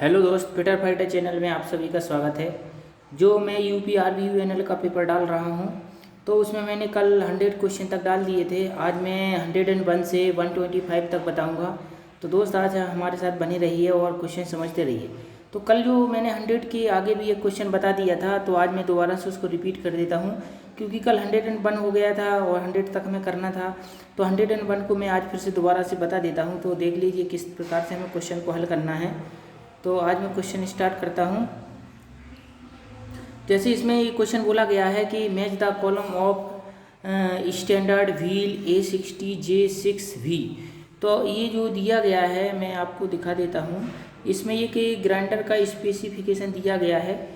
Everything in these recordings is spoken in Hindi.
हेलो दोस्त, फिटर फाइटर चैनल में आप सभी का स्वागत है। जो मैं UPRVUNL का पेपर डाल रहा हूँ तो उसमें मैंने कल 100 क्वेश्चन तक डाल दिए थे। आज मैं 101 से 125 तक बताऊँगा। तो दोस्त आज हमारे साथ बने रहिए और क्वेश्चन समझते रहिए। तो कल जो मैंने 100 के आगे भी एक क्वेश्चन बता दिया था, तो आज मैं दोबारा से उसको रिपीट कर देता हूँ, क्योंकि कल 101 हो गया था और 100 तक हमें करना था। तो 101 को मैं आज फिर से दोबारा से बता देता हूँ। तो देख लीजिए किस प्रकार से हमें क्वेश्चन को हल करना है। तो आज मैं क्वेश्चन स्टार्ट करता हूँ। जैसे इसमें ये क्वेश्चन बोला गया है कि match the column of standard wheel A60J6V। तो ये जो दिया गया है मैं आपको दिखा देता हूँ। इसमें ये कि ग्राइंडर का स्पेसिफिकेशन दिया गया है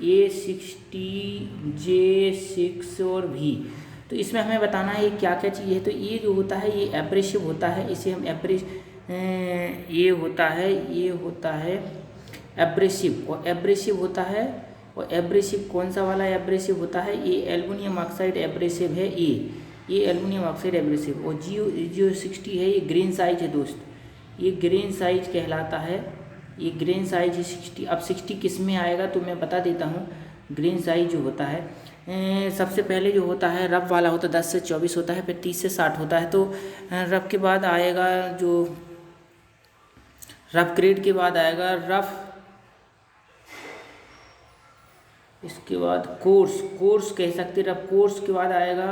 A60J6 और V। तो इसमें हमें बताना है ये क्या क्या चीज़ है। तो ये जो होता है ये एब्रेसिव होता है, इसे हम ये होता है एब्रेसिव। और एब्रेसिव होता है, और एब्रेसिव कौन सा वाला एब्रेसिव होता है, ये एल्युमिनियम ऑक्साइड एब्रेसिव है। ये एल्युमिनियम ऑक्साइड एब्रेसिव। और जो 60 है ये ग्रेन साइज है दोस्त, ये ग्रेन साइज कहलाता है। ये ग्रेन साइज है 60। अब 60 किस में आएगा तो मैं बता देता हूँ। ग्रेन साइज जो होता है सबसे पहले जो होता है रफ वाला होता है 10 से 24 होता है, फिर 30 से 60 होता है। तो रफ के बाद आएगा जो रफ ग्रेड के बाद आएगा रफ, इसके बाद कोर्स कह सकते रफ। कोर्स के बाद आएगा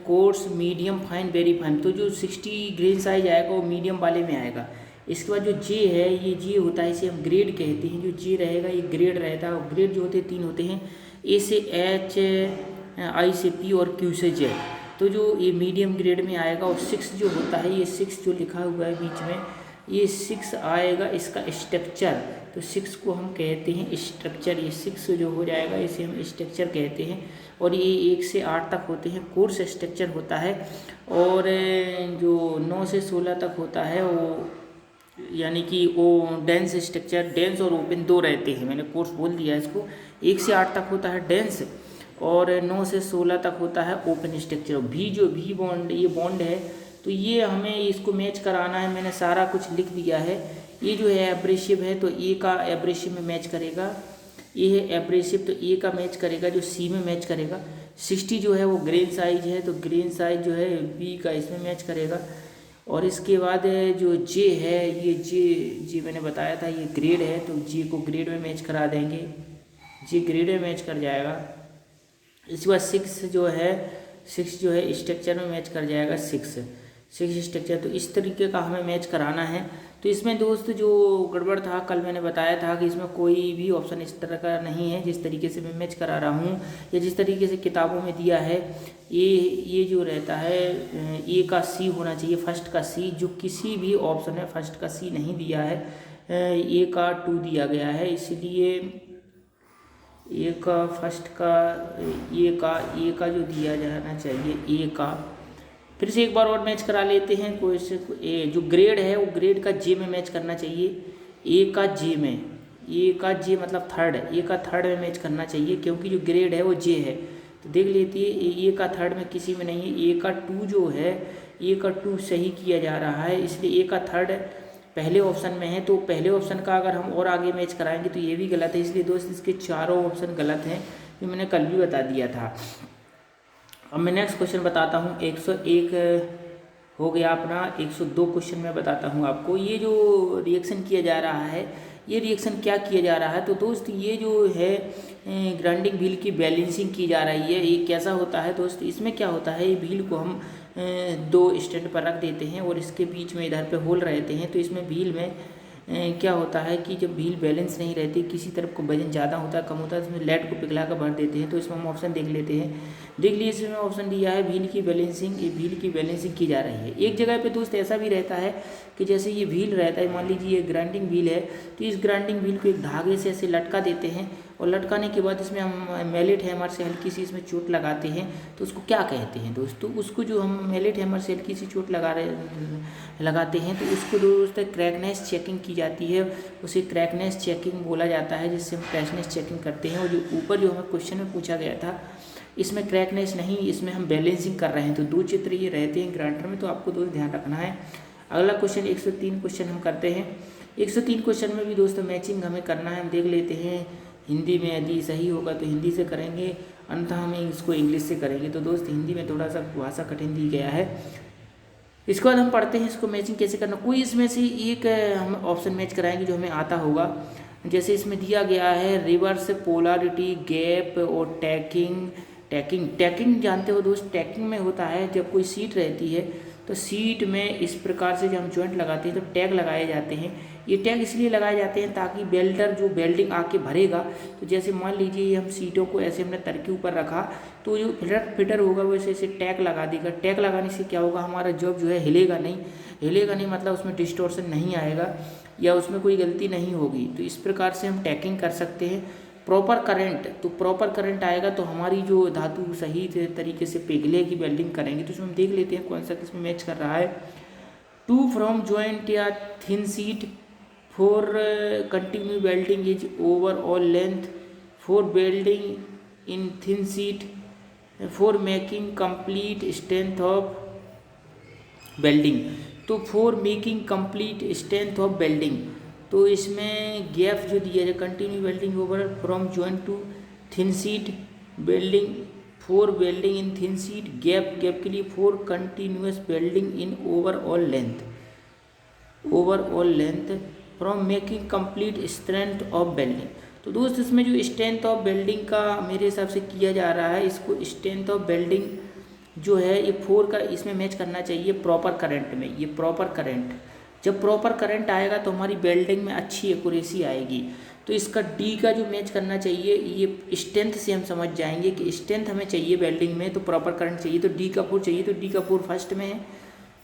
course, medium, fine, very fine. तो जो 60 ग्रेन साइज आएगा वो मीडियम वाले में आएगा। इसके बाद जो जे है, ये जे होता है, इसे हम ग्रेड कहते हैं। जो जे रहेगा ये ग्रेड रहता है। और ग्रेड जो होते हैं 3 होते हैं, ए से एच, आई से पी और क्यू से जेड। तो जो ये मीडियम ग्रेड में आएगा। और 6 जो होता है, ये 6 जो लिखा हुआ है बीच में, ये 6 आएगा इसका स्ट्रक्चर। तो 6 को हम कहते हैं स्ट्रक्चर। ये 6 जो हो जाएगा इसे हम स्ट्रक्चर कहते हैं। और ये 1 से 8 तक होते हैं कोर्स स्ट्रक्चर होता है। और जो 9 से 16 तक होता है वो यानी कि वो डेंस स्ट्रक्चर। डेंस और ओपन 2 रहते हैं, मैंने कोर्स बोल दिया इसको। 1 से 8 तक होता है डेंस और 9 से 16 तक होता है ओपन स्ट्रक्चर। भी जो भी बॉन्ड, ये बॉन्ड है, तो ये हमें इसको मैच कराना है। मैंने सारा कुछ लिख दिया है। ये जो है एब्रेसिव है तो ए का एब्रेसिव में मैच करेगा। ये है एब्रेसिव तो ए का मैच करेगा, जो सी में मैच करेगा। 60 जो है वो ग्रेन साइज है, तो ग्रेन साइज जो है बी का इसमें मैच करेगा। और इसके बाद जो जे है, ये जे मैंने बताया था ये ग्रेड है, तो जे को ग्रेड में मैच करा देंगे। जे ग्रेड में मैच कर जाएगा। इसके बाद 6 जो है स्ट्रक्चर में मैच कर जाएगा। 6 स्ट्रक्चर। तो इस तरीके का हमें मैच कराना है। तो इसमें दोस्त जो गड़बड़ था, कल मैंने बताया था कि इसमें कोई भी ऑप्शन इस तरह का नहीं है जिस तरीके से मैं मैच करा रहा हूँ या जिस तरीके से किताबों में दिया है। ये जो रहता है ए का सी होना चाहिए, फर्स्ट का सी। जो किसी भी ऑप्शन में फर्स्ट का सी नहीं दिया है, ए का 2 दिया गया है, इसलिए ए का फर्स्ट का ए का जो दिया जाना चाहिए ए का। फिर से एक बार और मैच करा लेते हैं। कोई से जो ग्रेड है वो ग्रेड का जे में मैच करना चाहिए। ए का जे में, ए का जे मतलब थर्ड, ए का थर्ड में मैच करना चाहिए, क्योंकि जो ग्रेड है वो जे है। तो देख लेती है ए का थर्ड में किसी में नहीं है। ए का 2 जो है, ए का 2 सही किया जा रहा है, इसलिए ए का थर्ड पहले ऑप्शन में है। तो पहले ऑप्शन का अगर हम और आगे मैच कराएंगे तो ये भी गलत है, इसलिए दोस्त इसके चारों ऑप्शन गलत हैं, जो मैंने कल भी बता दिया था। अब मैं नेक्स्ट क्वेश्चन बताता हूँ। 101 हो गया अपना। 102 क्वेश्चन मैं बताता हूँ आपको। ये जो रिएक्शन किया जा रहा है, ये रिएक्शन क्या किया जा रहा है, तो दोस्त ये जो है ग्राइंडिंग व्हील की बैलेंसिंग की जा रही है। ये कैसा होता है दोस्त, इसमें क्या होता है, ये व्हील को हम 2 स्टैंड पर रख देते हैं और इसके बीच में इधर पे होल रहते हैं। तो इसमें व्हील में क्या होता है कि जब व्हील बैलेंस नहीं रहती, किसी तरफ को वजन ज़्यादा होता है कम होता है, इसमें लेड को पिघला कर भर देते हैं। तो इसमें हम ऑप्शन देख लेते हैं। देख लीजिए इसमें ऑप्शन दिया है व्हील की बैलेंसिंग। ये व्हील की बैलेंसिंग की जा रही है। एक जगह पे दोस्त ऐसा भी रहता है कि जैसे ये व्हील रहता है, मान लीजिए ये ग्राइंडिंग व्हील है, तो इस ग्राइंडिंग व्हील को एक धागे से ऐसे लटका देते हैं और लटकाने के बाद इसमें हम मैलेट हैमर से हल्की सी इसमें चोट लगाते हैं। तो उसको क्या कहते हैं दोस्तों, उसको जो हम मैलेट हैमर से हल्की सी चोट लगाते हैं तो उसको दोस्त क्रैकनेस चेकिंग की जाती है। उसे क्रैकनेस चेकिंग बोला जाता है, जिससे हम क्रैकनेस चेकिंग करते हैं। और जो ऊपर जो हमें क्वेश्चन में पूछा गया था, इसमें क्रैकनेस नहीं, इसमें हम बैलेंसिंग कर रहे हैं। तो 2 चित्र ये रहते हैं ग्राइंडर में, तो आपको दोस्त ध्यान रखना है। अगला क्वेश्चन 103 क्वेश्चन हम करते हैं। 103 क्वेश्चन में भी दोस्तों मैचिंग हमें करना है। हम देख लेते हैं हिंदी में, यदि सही होगा तो हिंदी से करेंगे, अन्यथा हमें इसको इंग्लिश से करेंगे। तो दोस्त हिंदी में थोड़ा सा भाषा कठिन दी गया है। इसके बाद हम पढ़ते हैं इसको मैचिंग कैसे करना। कोई इसमें से एक हम ऑप्शन मैच कराएंगे जो हमें आता होगा। जैसे इसमें दिया गया है रिवर्स पोलैरिटी, गैप और टैगिंग। टैगिंग जानते हो दोस्त, टैगिंग में होता है जब कोई सीट रहती है तो सीट में इस प्रकार से जब हम जॉइंट लगाते हैं तो टैग लगाए जाते हैं। ये टैग इसलिए लगाए जाते हैं ताकि वेल्डर जो वेल्डिंग आके भरेगा, तो जैसे मान लीजिए ये हम सीटों को ऐसे हमने तर के ऊपर रखा तो जो फिटर होगा वो ऐसे टैग लगा देगा। टैग लगाने से क्या होगा, हमारा जॉब जो है हिलेगा नहीं मतलब उसमें डिस्टॉर्शन नहीं आएगा या उसमें कोई गलती नहीं होगी। तो इस प्रकार से हम टैगिंग कर सकते हैं। प्रॉपर करंट, तो प्रॉपर करंट आएगा तो हमारी जो धातु सही तरीके से पिघलेगी, वेल्डिंग करेंगे। तो इसमें हम देख लेते हैं कौन सा किसमें मैच कर रहा है। टू फ्रॉम जॉइंट या thin sheet for continue welding is overall length for welding in thin sheet for making complete strength of welding. तो for making complete strength of welding, तो इसमें गैप जो दिया है continue welding over from joint to thin sheet welding for welding in thin sheet, gap के लिए for continuous welding in overall length from making complete strength of welding. तो दोस्त इसमें जो स्ट्रेंथ ऑफ वेल्डिंग का मेरे हिसाब से किया जा रहा है, इसको स्ट्रेंथ ऑफ वेल्डिंग जो है ये 4 का इसमें मैच करना चाहिए प्रॉपर करंट में। ये प्रॉपर करंट, जब प्रॉपर करंट आएगा तो हमारी वेल्डिंग में अच्छी एक्यूरेसी आएगी। तो इसका डी का जो मैच करना चाहिए, ये स्ट्रेंथ से हम समझ जाएंगे कि स्ट्रेंथ हमें चाहिए वेल्डिंग में तो प्रॉपर करंट चाहिए, तो डी का 4 चाहिए। तो डी का 4 फर्स्ट में है,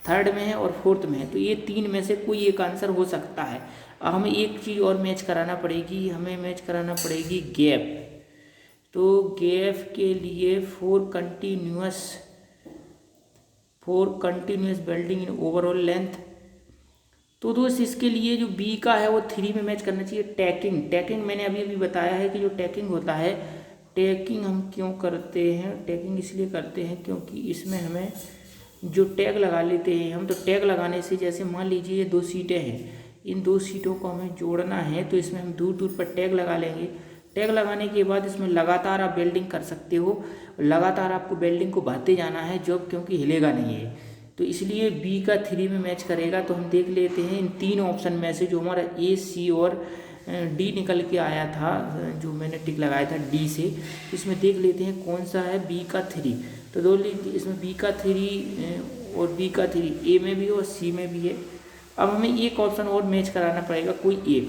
थर्ड में है और फोर्थ में है। तो ये 3 में से कोई एक आंसर हो सकता है। हमें एक चीज़ और मैच कराना पड़ेगी, हमें मैच कराना पड़ेगी गैप। तो गैप के लिए for continuous welding in overall length. तो दोस्त इसके लिए जो बी का है वो 3 में मैच करना चाहिए। टैगिंग मैंने अभी बताया है कि जो टैगिंग होता है, टैगिंग हम क्यों करते हैं, टैगिंग इसलिए करते हैं क्योंकि इसमें हमें जो टैग लगा लेते हैं हम, तो टैग लगाने से जैसे मान लीजिए ये 2 सीटें हैं, इन 2 सीटों को हमें जोड़ना है तो इसमें हम दूर दूर पर टैग लगा लेंगे। टैग लगाने के बाद इसमें लगातार आप वेल्डिंग कर सकते हो, लगातार आपको वेल्डिंग को भरते जाना है जॉब, क्योंकि हिलेगा नहीं है। तो इसलिए बी का 3 में मैच करेगा। तो हम देख लेते हैं इन 3 ऑप्शन में से जो हमारा ए, सी और डी निकल के आया था, जो मैंने टिक लगाया था डी से, तो इसमें देख लेते हैं कौन सा है बी का 3। तो दो इसमें बी का 3 और बी का 3 ए में भी और सी में भी है। अब हमें एक ऑप्शन और मैच कराना पड़ेगा, कोई एक।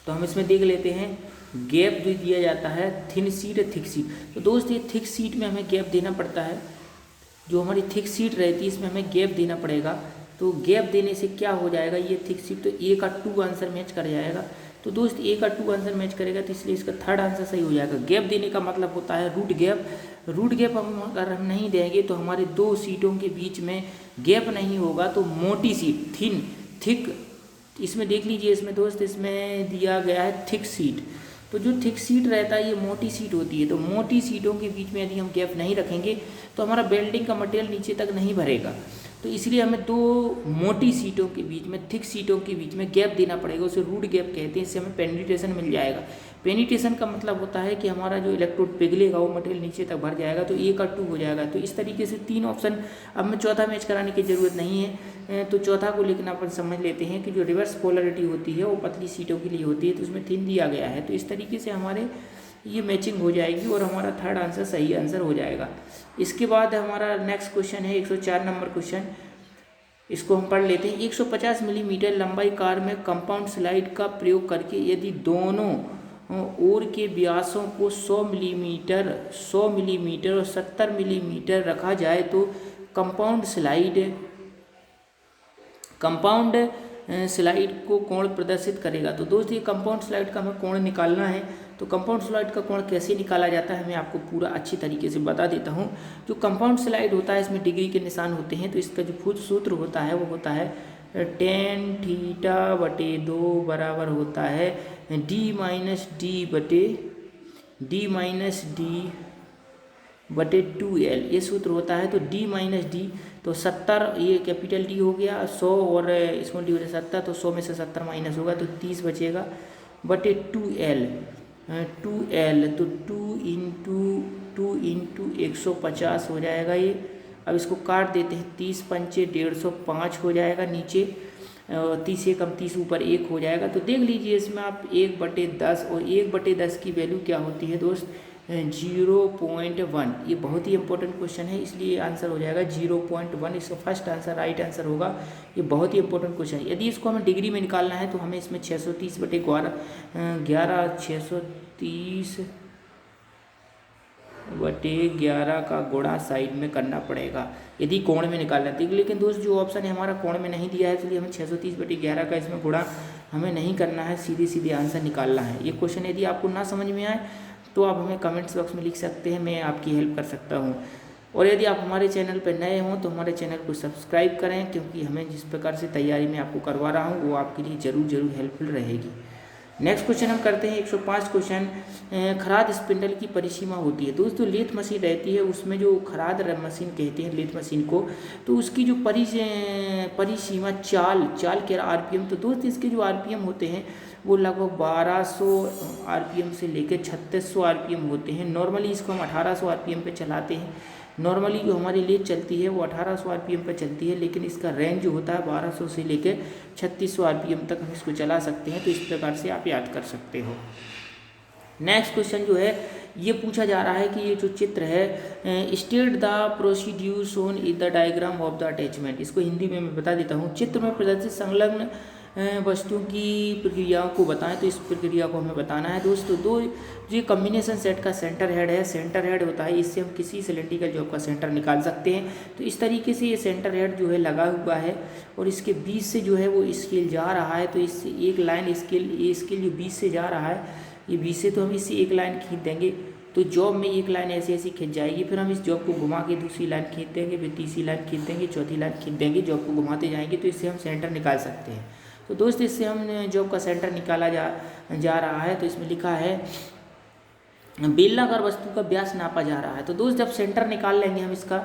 तो हम इसमें देख लेते हैं गैप जो दिया जाता है थिन सीट या थिक सीट। तो दोस्त ये थिक सीट में हमें गैप देना पड़ता है, जो हमारी थिक सीट रहती है इसमें हमें गैप देना पड़ेगा। तो गैप देने से क्या हो जाएगा, ये थिक सीट, तो ए का 2 आंसर मैच कर जाएगा। तो दोस्त ए का 2 आंसर मैच करेगा तो इसलिए इसका 3rd आंसर सही हो जाएगा। गैप देने का मतलब होता है रूट गैप। रूट गैप अगर हम नहीं देंगे तो हमारे 2 सीटों के बीच में गैप नहीं होगा, तो मोटी सीट थिक, इसमें देख लीजिए इसमें दोस्त इसमें दिया गया है थिक सीट। तो जो थिक सीट रहता है ये मोटी सीट होती है। तो मोटी सीटों के बीच में यदि हम गैप नहीं रखेंगे तो हमारा वेल्डिंग का मटेरियल नीचे तक नहीं भरेगा। तो इसलिए हमें 2 मोटी सीटों के बीच में, थिक सीटों के बीच में गैप देना पड़ेगा, उसे रूट गैप कहते हैं। इससे हमें पेनिट्रेशन मिल जाएगा। पेनिट्रेशन का मतलब होता है कि हमारा जो इलेक्ट्रोड पिघलेगा वो मटेरियल नीचे तक भर जाएगा। तो ए का 2 हो जाएगा। तो इस तरीके से 3 ऑप्शन। अब हमें चौथा मैच कराने की ज़रूरत नहीं है, तो चौथा को लेकिन अपन समझ लेते हैं कि जो रिवर्स पोलैरिटी होती है वो पतली सीटों के लिए होती है, तो उसमें थिन दिया गया है। तो इस तरीके से हमारे ये मैचिंग हो जाएगी और हमारा 3rd आंसर सही आंसर हो जाएगा। इसके बाद हमारा नेक्स्ट क्वेश्चन है 104 नंबर क्वेश्चन। इसको हम पढ़ लेते हैं। 150 मिलीमीटर लंबाई कार में कंपाउंड स्लाइड का प्रयोग करके यदि दोनों ओर के व्यासों को 100 मिलीमीटर और 70 मिलीमीटर रखा जाए तो कंपाउंड स्लाइड को कोण प्रदर्शित करेगा। तो दोस्त ये कंपाउंड स्लाइड का हमें कोण निकालना है। तो कंपाउंड स्लाइड का कोण कैसे निकाला जाता है मैं आपको पूरा अच्छी तरीके से बता देता हूँ। जो कंपाउंड स्लाइड होता है इसमें डिग्री के निशान होते हैं। तो इसका जो सूत्र होता है वो होता है tan θ/2 बराबर होता है d - d बटे 2L ये सूत्र होता है। तो D माइनस डी, तो 70 ये कैपिटल D हो गया, 100 और स्मॉल डी हो गया 70, तो 100 में से 70 माइनस होगा तो 30 बचेगा बटे 2L। 2L तो 2 इंटू 150 हो जाएगा ये। अब इसको काट देते हैं, 30 पंचे 150, हो जाएगा नीचे 30 से कम 30 ऊपर 1 हो जाएगा। तो देख लीजिए इसमें आप 1/10 और 1/10 की वैल्यू क्या होती है दोस्त 0.1। ये बहुत ही इंपॉर्टेंट क्वेश्चन है, इसलिए आंसर हो जाएगा 0.1। इसका फर्स्ट आंसर राइट आंसर होगा। ये बहुत ही इंपॉर्टेंट क्वेश्चन है। यदि इसको हमें डिग्री में निकालना है तो हमें इसमें 630/11 का गुणा साइड में करना पड़ेगा यदि कोण में निकालना है। लेकिन दोस्त जो ऑप्शन है हमारा कोण में नहीं दिया है, इसलिए हमें 630/11 का इसमें गुणा हमें नहीं करना है, सीधे सीधे आंसर निकालना है। ये क्वेश्चन यदि आपको ना समझ में आए तो आप हमें कमेंट्स बॉक्स में लिख सकते हैं, मैं आपकी हेल्प कर सकता हूँ। और यदि आप हमारे चैनल पर नए हों तो हमारे चैनल को सब्सक्राइब करें, क्योंकि हमें जिस प्रकार से तैयारी में आपको करवा रहा हूँ वो आपके लिए ज़रूर हेल्पफुल रहेगी। नेक्स्ट क्वेश्चन हम करते हैं 105 क्वेश्चन। खराद स्पिंडल की परिसीमा होती है। दोस्तों लेथ मशीन रहती है, उसमें जो खराद मशीन कहते हैं लेथ मशीन को, तो उसकी जो परिसीमा चाल के RPM, तो दोस्त इसके जो RPM होते हैं वो लगभग 1200 RPM से लेकर 3600 RPM होते हैं। नॉर्मली इसको हम 1800 RPM पे चलाते हैं। नॉर्मली जो हमारी लेथ चलती है वो 1800 RPM पर चलती है, लेकिन इसका रेंज जो होता है 1200 से लेकर 3600 RPM तक हम इसको चला सकते हैं। तो इस प्रकार से आप याद कर सकते हो। नेक्स्ट क्वेश्चन जो है ये पूछा जा रहा है कि ये जो चित्र है state the procedure shown in the diagram of the attachment. इसको हिंदी में मैं बता देता हूँ। चित्र में प्रदर्शित संलग्न वस्तुओं की प्रक्रियाओं को बताएं। तो इस प्रक्रिया को हमें बताना है दोस्तों। दो जो कम्बिनेशन सेट का सेंटर हेड है, सेंटर हेड होता है, इससे हम किसी सिलेंड्रिकल जॉब का सेंटर निकाल सकते हैं। तो इस तरीके से ये सेंटर हेड जो है लगा हुआ है और इसके बीच से जो है वो स्केल जा रहा है। तो इससे एक लाइन स्केल जो बीच से जा रहा है, ये बीच से, तो हम इससे एक लाइन खींच देंगे तो जॉब में एक लाइन ऐसे खींच जाएगी। फिर हम इस जॉब को घुमा के दूसरी लाइन खींच देंगे, फिर तीसरी लाइन खींच देंगे, चौथी लाइन खींच देंगे, जॉब को घुमाते जाएंगे। तो इससे हम सेंटर निकाल सकते हैं। तो दोस्त इससे हम जॉब का सेंटर निकाला जा रहा है। तो इसमें लिखा है बेलनाकार वस्तु का व्यास नापा जा रहा है। तो दोस्त जब सेंटर निकाल लेंगे हम इसका,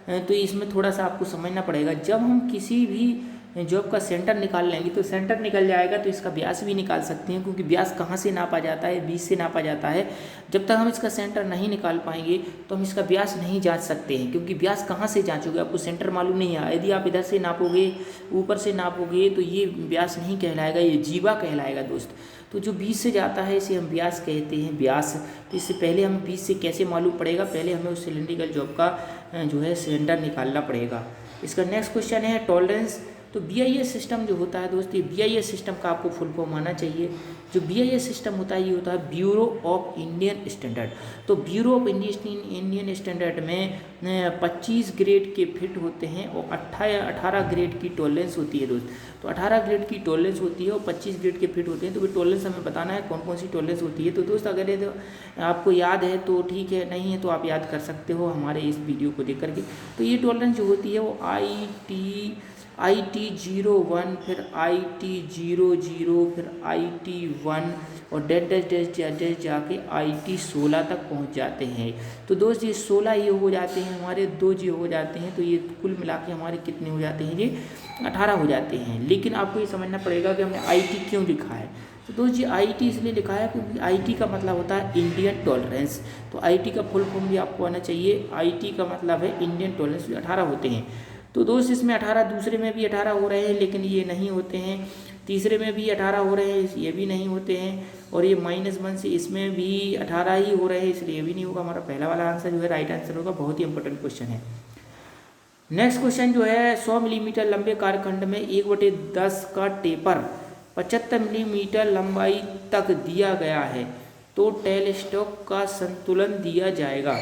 तो इसमें थोड़ा सा आपको समझना पड़ेगा। जब हम किसी भी जॉब का सेंटर निकाल लेंगे तो सेंटर निकल जाएगा, तो इसका व्यास भी निकाल सकते हैं, क्योंकि व्यास कहाँ से नापा जाता है, बीच से नापा जाता है। जब तक हम इसका सेंटर नहीं निकाल पाएंगे तो हम इसका व्यास नहीं जांच सकते हैं, क्योंकि व्यास कहाँ से जांचोगे, आपको सेंटर मालूम नहीं है। यदि आप इधर से नापोगे, ऊपर से नापोगे, तो ये व्यास नहीं कहलाएगा, ये जीवा कहलाएगा दोस्त। तो जो बीच से जाता है इसे हम व्यास कहते हैं, व्यास। तो इससे पहले हम बीच से कैसे मालूम पड़ेगा, पहले हमें उस सिलेंड्रिकल जॉब का जो है सेंटर निकालना पड़ेगा। इसका नेक्स्ट क्वेश्चन है टॉलरेंस। तो BIS सिस्टम जो होता है दोस्त, ये BIS सिस्टम का आपको फुल फॉर्म आना चाहिए। जो BIS सिस्टम होता है ये होता है ब्यूरो ऑफ इंडियन स्टैंडर्ड। तो ब्यूरो ऑफ इंडियन स्टैंडर्ड में 25 ग्रेड के फिट होते हैं और 18 ग्रेड की टॉलरेंस होती है दोस्त। तो 18 ग्रेड की टॉलरेंस होती है और 25 ग्रेड के फिट होते हैं। तो वो टॉलरेंस हमें बताना है कौन कौन सी टॉलरेंस होती है। तो दोस्त अगर ये आपको याद है तो ठीक है, नहीं है तो आप याद कर सकते हो हमारे इस वीडियो को देख करके। तो ये टॉलरेंस जो होती है वो IT01, फिर IT00, फिर IT1 और डैश जाके IT16 तक पहुंच जाते हैं। तो दोस्त ये 16 ये हो जाते हैं हमारे, 2 ये हो जाते हैं। तो ये कुल मिला के हमारे कितने हो जाते हैं, ये 18 हो जाते हैं। लेकिन आपको ये समझना पड़ेगा कि हमने IT क्यों लिखा है। तो दोस्त ये IT इसलिए लिखा है क्योंकि IT का मतलब होता है इंडियन टॉलरेंस। तो IT का फुल फॉर्म भी आपको आना चाहिए। IT का मतलब है इंडियन टॉलरेंस, 18 होते हैं। तो दोस्त इसमें 18, दूसरे में भी 18 हो रहे हैं, लेकिन ये नहीं होते हैं। तीसरे में भी 18 हो रहे हैं, ये भी नहीं होते हैं। और ये -1 से इसमें भी 18 ही हो रहे हैं, इसलिए ये भी नहीं होगा। हमारा पहला वाला आंसर जो है राइट आंसर होगा। बहुत ही इंपॉर्टेंट क्वेश्चन है। नेक्स्ट क्वेश्चन जो है 100 मिलीमीटर लंबे कार्यखंड में 1/10 का टेपर 75 मिलीमीटर लंबाई तक दिया गया है, तो टेलस्टॉक का संतुलन दिया जाएगा।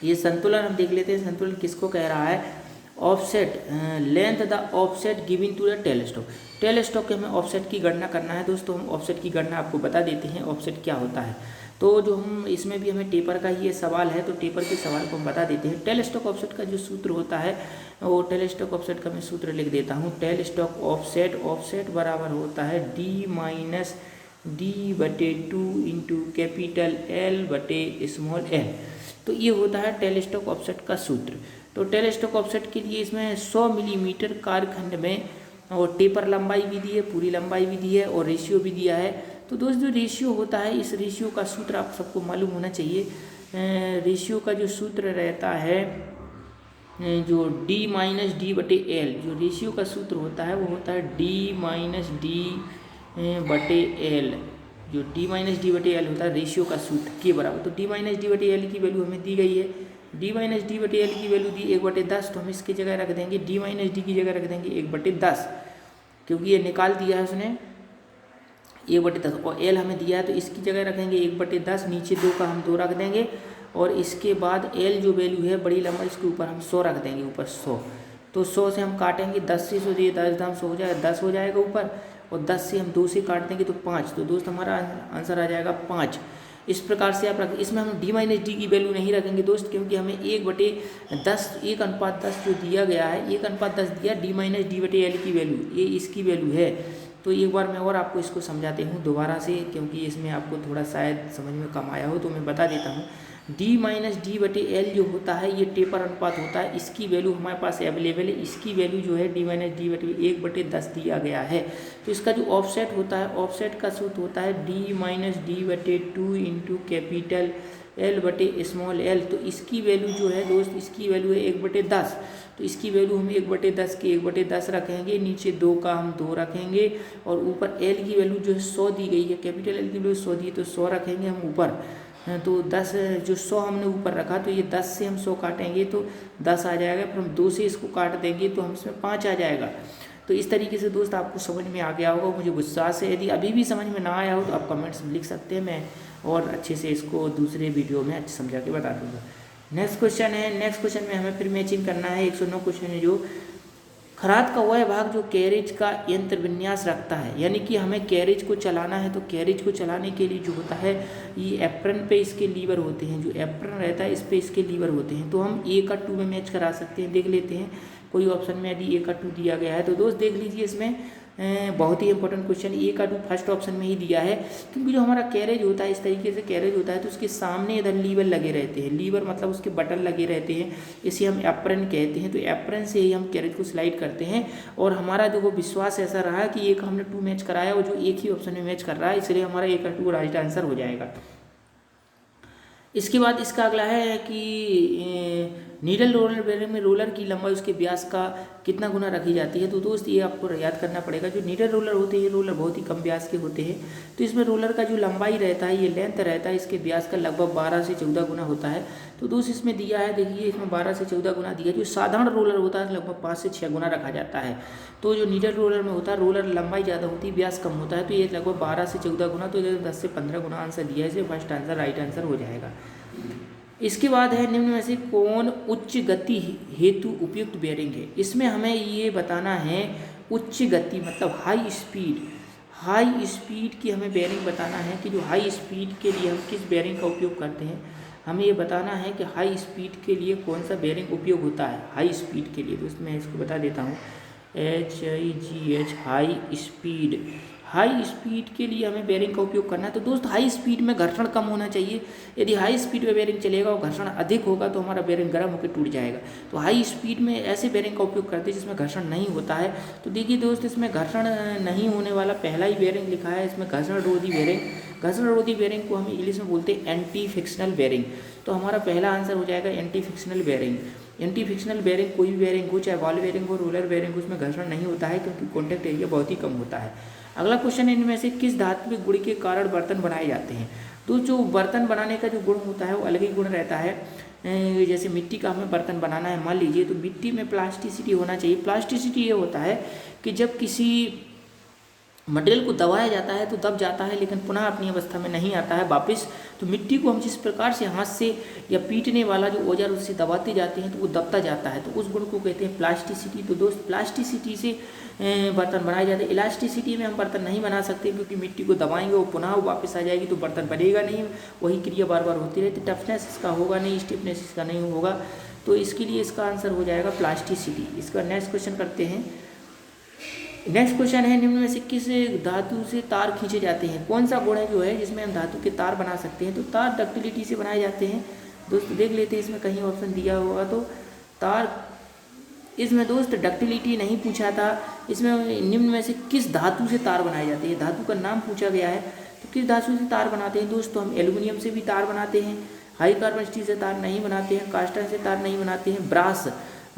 ये संतुलन हम देख लेते हैं। संतुलन किसको कह रहा है, offset length the offset giving to the tailstock. Tailstock के हमें ऑफसेट की गणना करना है दोस्तों। हम ऑफसेट की गणना आपको बता देते हैं ऑफसेट क्या होता है। तो जो हम इसमें भी हमें टेपर का ये सवाल है, तो टेपर के सवाल को हम बता देते हैं। टेलस्टॉक ऑफसेट का जो सूत्र होता है वो टेलस्टॉक ऑफसेट का मैं सूत्र लिख देता हूँ। टेलस्टॉक ऑफसेट बराबर होता है D-D/2 इंटू कैपिटल L/स्मॉल l। तो ये होता है टेलेस्टोक ऑफसेट का सूत्र। तो टेलेस्टोक ऑफसेट के लिए इसमें 100 मिलीमीटर कार्यखंड में और टेपर लंबाई भी दी है, पूरी लंबाई भी दी है और रेशियो भी दिया है। तो दोस्त जो रेशियो होता है, इस रेशियो का सूत्र आप सबको मालूम होना चाहिए। रेशियो का जो सूत्र रहता है, जो D माइनस डी बटे एल, जो रेशियो का सूत्र होता है वो होता है D माइनस डी बटे एल। जो D माइनस डी बटे एल होता है रेशियो का सूत्र के बराबर। तो D माइनस डी बटे एल की वैल्यू हमें दी गई है, D माइनस डी बटे एल की वैल्यू दी 1/10, तो हम इसकी जगह रख देंगे D माइनस डी की जगह रख देंगे 1/10, क्योंकि ये निकाल दिया है उसने 1/10 और एल हमें दिया है, तो इसकी जगह रखेंगे 1/10, नीचे 2 का हम 2 रख देंगे और इसके बाद एल जो वैल्यू है बड़ी लंबाई, इसके ऊपर हम 100 रख देंगे, ऊपर 100। तो 100 से हम काटेंगे 10 से 100 दिए 10 दाम 100 हो जाएगा, 10 हो जाएगा ऊपर, और 10 से हम 2 से काट देंगे तो 5। तो दोस्त हमारा आंसर आ जाएगा 5। इस प्रकार से आप रखें। इसमें हम D माइनस डी की वैल्यू नहीं रखेंगे दोस्त, क्योंकि हमें 1/10 1:10 जो दिया गया है, 1:10 दिया D माइनस डी बटे एल की वैल्यू, ये इसकी वैल्यू है। तो एक बार मैं और आपको इसको समझाते हूँ दोबारा से, क्योंकि इसमें आपको थोड़ा शायद समझ में कम आया हो, तो मैं बता देता हूँ। D माइनस डी बटे एल जो होता है ये टेपर अनुपात होता है, इसकी वैल्यू हमारे पास अवेलेबल है। इसकी वैल्यू जो है D माइनस डी बटे 1/10 दिया गया है। तो इसका जो ऑफसेट होता है, ऑफसेट का सूत्र होता है D माइनस डी बटे 2 इंटू कैपिटल L बटे स्मॉल l। तो इसकी वैल्यू जो है दोस्त, इसकी वैल्यू है 1/10, तो इसकी वैल्यू हम 1/10 के 1/10 रखेंगे, नीचे 2 का हम 2 रखेंगे और ऊपर L की वैल्यू जो है 100 दी गई है, कैपिटल L की वैल्यू 100 दी, तो 100 रखेंगे हम ऊपर। तो 10 जो 100 हमने ऊपर रखा, तो ये 10 से हम 100 काटेंगे तो 10 आ जाएगा, फिर हम 2 से इसको काट देंगे तो हम इसमें 5 आ जाएगा। तो इस तरीके से दोस्त आपको समझ में आ गया होगा, मुझे विश्वास है। यदि अभी भी समझ में ना आया हो तो आप कमेंट्स में लिख सकते हैं, मैं और अच्छे से इसको दूसरे वीडियो में अच्छे समझा के बता दूँगा। नेक्स्ट क्वेश्चन है, नेक्स्ट क्वेश्चन में हमें फिर मैचिंग करना है। 109 क्वेश्चन है जो खराद का वह भाग जो कैरेज का यंत्र विन्यास रखता है, यानी कि हमें कैरेज को चलाना है। तो कैरेज को चलाने के लिए जो होता है, ये एप्रन पे इसके लीवर होते हैं, जो एप्रन रहता है इस पे इसके लीवर होते हैं। तो हम A का 2 में मैच करा सकते हैं, देख लेते हैं कोई ऑप्शन में यदि A का 2 दिया गया है तो दोस्त देख लीजिए, इसमें बहुत ही इंपॉर्टेंट क्वेश्चन A का 2 फर्स्ट ऑप्शन में ही दिया है, क्योंकि जो हमारा कैरेज होता है इस तरीके से कैरेज होता है, तो उसके सामने इधर लीवर लगे रहते हैं। लीवर मतलब उसके बटन लगे रहते हैं, इसे हम एप्रन कहते हैं। तो एप्रन से ही हम कैरेज को स्लाइड करते हैं। और हमारा जो विश्वास ऐसा रहा कि एक हमने 2 मैच कराया और जो एक ही ऑप्शन में मैच कर रहा है, इसलिए हमारा A का 2 राइट आंसर हो जाएगा। इसके बाद इसका अगला है कि नीडल रोलर बेयरिंग में रोलर की लंबाई उसके व्यास का कितना गुना रखी जाती है। तो दोस्त ये आपको याद करना पड़ेगा, जो नीडल रोलर होते हैं रोलर बहुत ही कम व्यास के होते हैं। तो इसमें रोलर का जो लंबाई रहता है, ये लेंथ रहता है, इसके व्यास का लगभग 12 से 14 गुना होता है। तो दोस्त इसमें दिया है, देखिए इसमें 12 से 14 गुना दिया है। जो साधारण रोलर होता है लगभग 5 से 6 गुना रखा जाता है। तो जो नीडल रोलर में होता है, रोलर लंबाई ज़्यादा होती है, व्यास कम होता है, तो ये लगभग 12 से 14 गुना, तो 10 से 15 गुना आंसर दिया है, इसे फर्स्ट आंसर राइट आंसर हो जाएगा। इसके बाद है निम्न में से कौन उच्च गति हेतु उपयुक्त बेयरिंग है। इसमें हमें ये बताना है उच्च गति मतलब हाई स्पीड की हमें बेयरिंग बताना है कि जो हाई स्पीड के लिए हम किस बेयरिंग का उपयोग करते हैं। हमें ये बताना है कि हाई स्पीड के लिए कौन सा बेयरिंग उपयोग होता है हाई स्पीड के लिए। तो इसमें इसको बता देता हूँ, HIGH हाई स्पीड के लिए हमें बेयरिंग का उपयोग करना है। तो दोस्त हाई स्पीड में घर्षण कम होना चाहिए। यदि हाई स्पीड में बेयरिंग चलेगा और घर्षण अधिक होगा तो हमारा बेयरिंग गर्म होकर टूट जाएगा। तो हाई स्पीड में ऐसे बेयरिंग का उपयोग करते हैं जिसमें घर्षण नहीं होता है। तो देखिए दोस्त, इसमें घर्षण नहीं होने वाला पहला ही बेयरिंग लिखा है, इसमें घर्षण रोधी बेयरिंग। घर्षण रोधी बेयरिंग को हम इंग्लिश में बोलते हैं एंटी फ्रिक्शनल बेयरिंग। तो हमारा पहला आंसर हो जाएगा anti frictional bearing. Anti frictional bearing कोई भी बेयरिंग हो, चाहे बॉल बेयरिंग हो, रोलर बेयरिंग हो, उसमें घर्षण नहीं होता है क्योंकि कॉन्टैक्ट एरिया बहुत ही कम होता है। अगला क्वेश्चन है, इनमें से किस धात्विक गुण के कारण बर्तन बनाए जाते हैं। तो जो बर्तन बनाने का जो गुण होता है वो अलग ही गुण रहता है। जैसे मिट्टी का हमें बर्तन बनाना है मान लीजिए, तो मिट्टी में प्लास्टिसिटी होना चाहिए। प्लास्टिसिटी ये होता है कि जब किसी मटेरियल को दबाया जाता है तो दब जाता है, लेकिन पुनः अपनी अवस्था में नहीं आता है वापस। तो मिट्टी को हम जिस प्रकार से हाथ से या पीटने वाला जो औजार उससे दबाते जाते हैं तो वो दबता जाता है, तो उस गुण को कहते हैं प्लास्टिसिटी। तो दोस्त प्लास्टिसिटी से बर्तन बनाए जाते हैं। इलास्टिसिटी में हम बर्तन नहीं बना सकते क्योंकि मिट्टी को दबाएंगे वो पुनः वापस आ जाएगी तो बर्तन बनेगा नहीं, वही क्रिया बार बार होती रहती। टफनेस इसका होगा नहीं, स्टिफनेस इसका नहीं होगा। तो इसके लिए इसका आंसर हो जाएगा प्लास्टिसिटी। इसका नेक्स्ट क्वेश्चन करते हैं। नेक्स्ट क्वेश्चन है, निम्न में से किस धातु से तार खींचे जाते हैं। कौन सा गुण है जो है जिसमें हम धातु के तार बना सकते हैं। तो तार डक्टिलिटी से बनाए जाते हैं। दोस्त देख लेते हैं इसमें कहीं ऑप्शन दिया होगा तो तार। इसमें दोस्त डक्टिलिटी नहीं पूछा था, इसमें निम्न में से किस धातु से तार बनाए जाते हैं, धातु का नाम पूछा गया है। तो किस धातु से तार बनाते हैं दोस्त, तो हम एल्युमिनियम से भी तार बनाते हैं, हाई कार्बन स्टील से तार नहीं बनाते हैं, कास्टर से तार नहीं बनाते हैं, ब्रास,